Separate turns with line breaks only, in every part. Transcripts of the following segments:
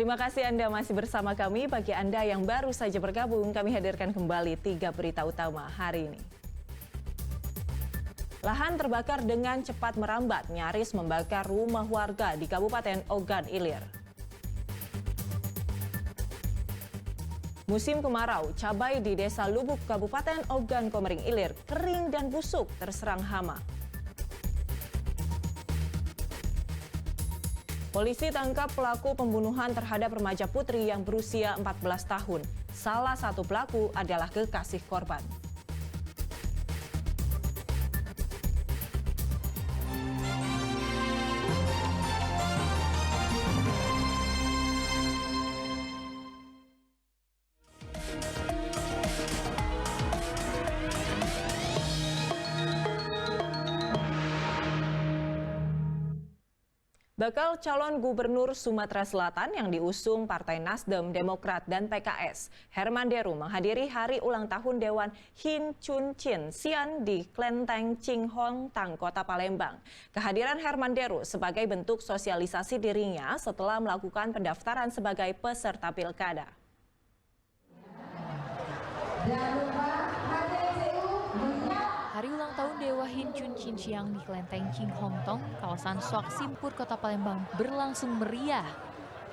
Terima kasih Anda masih bersama kami. Bagi Anda yang baru saja bergabung, kami hadirkan kembali 3 berita utama hari ini. Lahan terbakar dengan cepat merambat, nyaris membakar rumah warga di Kabupaten Ogan Ilir. Musim kemarau, cabai di Desa Lubuk, Kabupaten Ogan Komering Ilir kering dan busuk terserang hama. Polisi tangkap pelaku pembunuhan terhadap remaja putri yang berusia 14 tahun. Salah satu pelaku adalah kekasih korban. Bakal calon gubernur Sumatera Selatan yang diusung Partai Nasdem, Demokrat, dan PKS, Herman Deru menghadiri hari ulang tahun Dewan Hin Chun Chin Sian di Klenteng Ching Hong Tang, Kota Palembang. Kehadiran Herman Deru sebagai bentuk sosialisasi dirinya setelah melakukan pendaftaran sebagai peserta pilkada.
Hari ulang tahun Dewa Hin Chun Chin Siang di Klenteng Ching Hong Tong, kawasan Suak Simpur, Kota Palembang berlangsung meriah.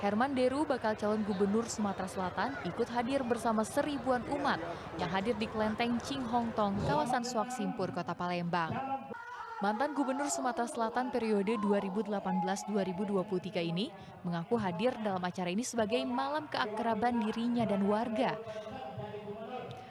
Herman Deru, bakal calon gubernur Sumatera Selatan, ikut hadir bersama seribuan umat yang hadir di Klenteng Ching Hong Tong, kawasan Suak Simpur, Kota Palembang. Mantan Gubernur Sumatera Selatan periode 2018-2023 ini mengaku hadir dalam acara ini sebagai malam keakraban dirinya dan warga.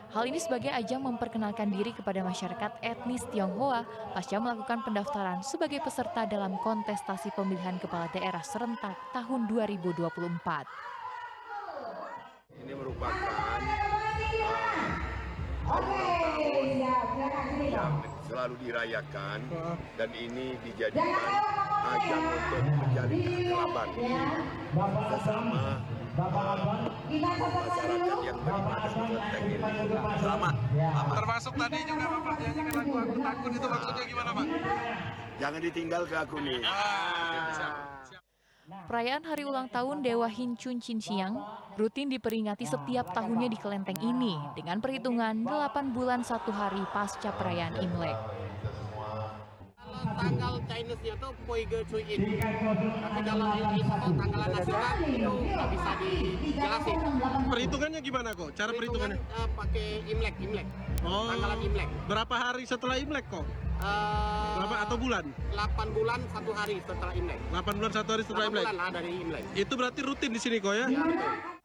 Hal ini sebagai ajang memperkenalkan diri kepada masyarakat etnis Tionghoa pasca melakukan pendaftaran sebagai peserta dalam kontestasi pemilihan kepala daerah serentak tahun 2024.
Ini merupakan hari ulang tahun yang selalu dirayakan dan ini dijadikan ajang untuk menjalin kekeluargaan bersama masyarakat yang beribadah di Klenteng ini. Selamat.
Termasuk tadi juga Bapak nyanyikan lagu Aku Takut, itu maksudnya gimana Pak?
Jangan ditinggal ke aku nih.
Perayaan hari ulang tahun Dewa Hin Chun Chin Siang rutin diperingati setiap tahunnya di kelenteng ini dengan perhitungan 8 bulan 1 hari pasca perayaan Imlek.
Tanggal Chinese-nya itu Poige Cui In. Tapi kalau ini tanggalan nasional itu nggak bisa dijelasin.
Perhitungannya gimana kok? Cara perhitungannya?
Pakai Imlek.
Oh,
Tanggalan Imlek.
Berapa hari setelah Imlek kok? Berapa atau bulan?
8 bulan 1 hari setelah Imlek.
8 bulan 1 hari setelah
8
Imlek?
bulan lah dari Imlek.
Itu berarti rutin di sini kok ya?
Ya, betul.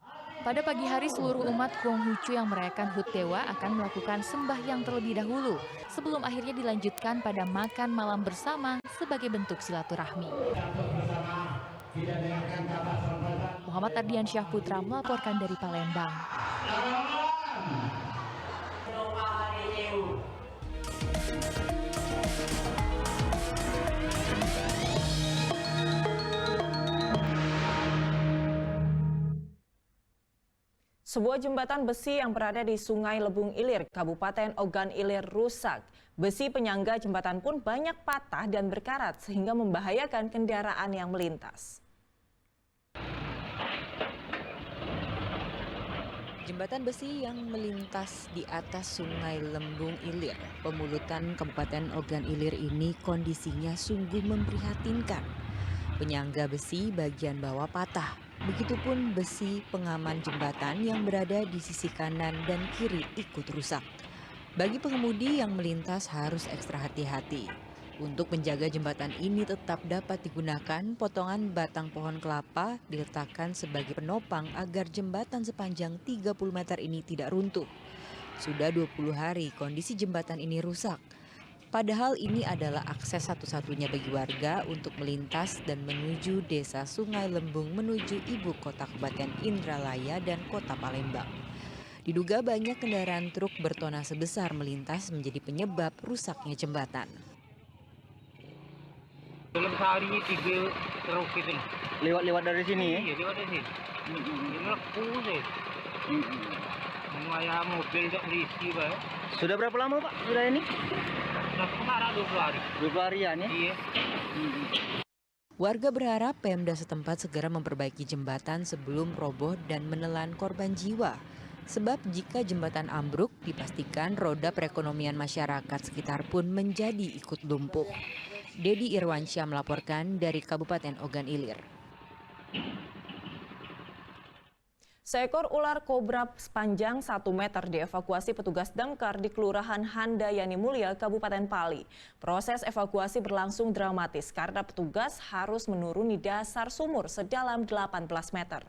Pada pagi hari seluruh umat Konghucu yang merayakan HUT Dewa akan melakukan sembahyang terlebih dahulu sebelum akhirnya dilanjutkan pada makan malam bersama sebagai bentuk silaturahmi. Muhammad Ardiansyah Putra melaporkan dari Palembang.
Sebuah jembatan besi yang berada di Sungai Lebung Ilir, Kabupaten Ogan Ilir rusak. Besi penyangga jembatan pun banyak patah dan berkarat sehingga membahayakan kendaraan yang melintas.
Jembatan besi yang melintas di atas Sungai Lembung Ilir, Pemulutan Kabupaten Ogan Ilir ini kondisinya sungguh memprihatinkan. Penyangga besi bagian bawah patah. Begitupun besi pengaman jembatan yang berada di sisi kanan dan kiri ikut rusak. Bagi pengemudi yang melintas harus ekstra hati-hati. Untuk menjaga jembatan ini tetap dapat digunakan, potongan batang pohon kelapa diletakkan sebagai penopang agar jembatan sepanjang 30 meter ini tidak runtuh. Sudah 20 hari kondisi jembatan ini rusak. Padahal ini adalah akses satu-satunya bagi warga untuk melintas dan menuju desa Sungai Lembung menuju ibu kota Kabupaten Indralaya dan kota Palembang. Diduga banyak kendaraan truk bertonnase besar melintas menjadi penyebab rusaknya jembatan.
Dalam sehari 3 truk itu.
Lewat dari sini ya?
Iya, lewat dari sini. Ini lepuh sih. Lumayan mobil tak berisi, Pak.
Sudah berapa lama Pak? Sudah ini?
Sudah kemarin 20 hari.
20 harian ya?
Iya.
Warga berharap Pemda setempat segera memperbaiki jembatan sebelum roboh dan menelan korban jiwa. Sebab jika jembatan ambruk, dipastikan roda perekonomian masyarakat sekitar pun menjadi ikut lumpuh. Dedi Irwansyah melaporkan dari Kabupaten Ogan Ilir.
Seekor ular kobra sepanjang 1 meter dievakuasi petugas damkar di Kelurahan Handayani Mulia, Kabupaten Pali. Proses evakuasi berlangsung dramatis karena petugas harus menuruni dasar sumur sedalam 18 meter.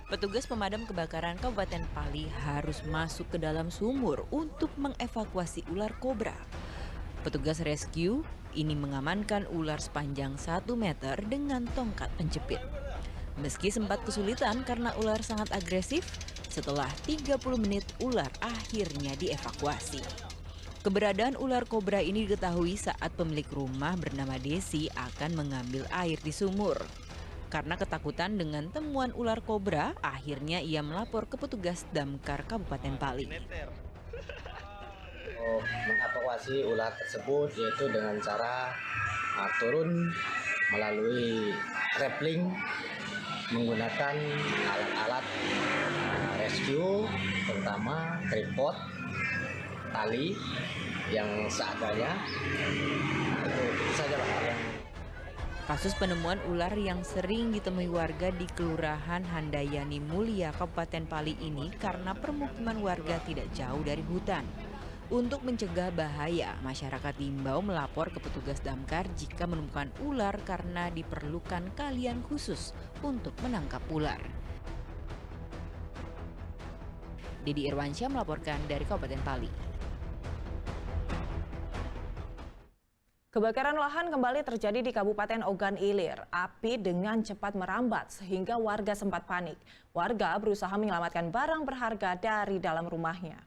Petugas pemadam kebakaran Kabupaten Pali harus masuk ke dalam sumur untuk mengevakuasi ular kobra. Petugas rescue ini mengamankan ular sepanjang 1 meter dengan tongkat penjepit. Meski sempat kesulitan karena ular sangat agresif, setelah 30 menit ular akhirnya dievakuasi. Keberadaan ular kobra ini diketahui saat pemilik rumah bernama Desi akan mengambil air di sumur. Karena ketakutan dengan temuan ular kobra, akhirnya ia melapor ke petugas damkar Kabupaten Pali.
Mengevakuasi ular tersebut yaitu dengan cara turun melalui rappelling menggunakan alat-alat rescue, terutama tripod, tali yang seadanya. Itu saja Pak yang
Kasus penemuan ular yang sering ditemui warga di Kelurahan Handayani Mulia, Kabupaten Pali ini karena permukiman warga tidak jauh dari hutan. Untuk mencegah bahaya, masyarakat diimbau melapor ke petugas damkar jika menemukan ular karena diperlukan keahlian khusus untuk menangkap ular. Dedi Irwansyah melaporkan dari Kabupaten Pali.
Kebakaran lahan kembali terjadi di Kabupaten Ogan Ilir. Api dengan cepat merambat sehingga warga sempat panik. Warga berusaha menyelamatkan barang berharga dari dalam rumahnya.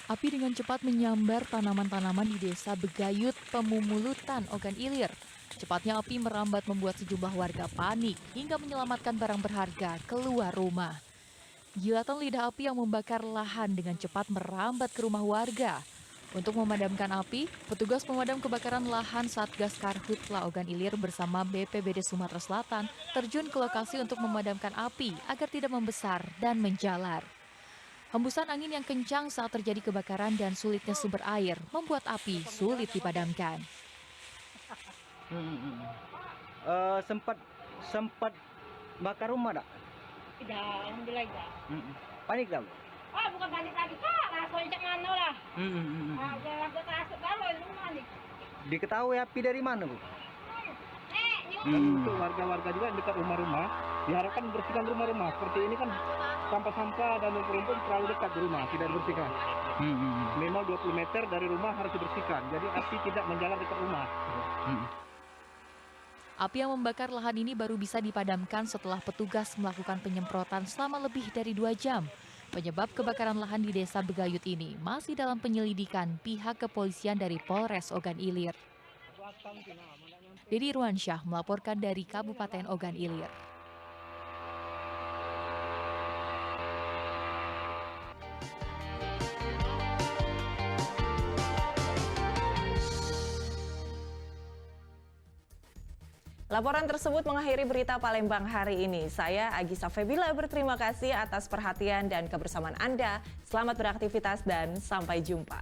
Api dengan cepat menyambar tanaman-tanaman di Desa Begayut, Pemumulutan, Ogan Ilir. Cepatnya api merambat membuat sejumlah warga panik hingga menyelamatkan barang berharga keluar rumah. Gilatan lidah api yang membakar lahan dengan cepat merambat ke rumah warga. Untuk memadamkan api, petugas pemadam kebakaran lahan Satgas Karhutla Ogan Ilir bersama BPBD Sumatera Selatan terjun ke lokasi untuk memadamkan api agar tidak membesar dan menjalar. Hembusan angin yang kencang saat terjadi kebakaran dan sulitnya sumber air membuat api sulit dipadamkan.
Sempat bakar rumah tak?
Tidak, alhamdulillah tidak.
Panik tak?
Oh, bukan panik lagi, Kak. Langsung cek mana lah. Langsung terasuk kalau ini panik.
Diketahui api dari mana, Bu?
Untuk warga-warga juga dekat rumah-rumah, diharapkan bersihkan rumah-rumah. Seperti ini kan sampah-sampah dan rumput terlalu dekat di rumah, tidak dibersihkan. Minimal 20 meter dari rumah harus dibersihkan, jadi api tidak menjalar dekat rumah.
Api yang membakar lahan ini baru bisa dipadamkan setelah petugas melakukan penyemprotan selama lebih dari 2 jam. Penyebab kebakaran lahan di Desa Begayut ini masih dalam penyelidikan pihak kepolisian dari Polres Ogan Ilir. Dedi Irwansyah melaporkan dari Kabupaten Ogan Ilir.
Laporan tersebut mengakhiri berita Palembang hari ini. Saya Agisa Febila berterima kasih atas perhatian dan kebersamaan Anda. Selamat beraktivitas dan sampai jumpa.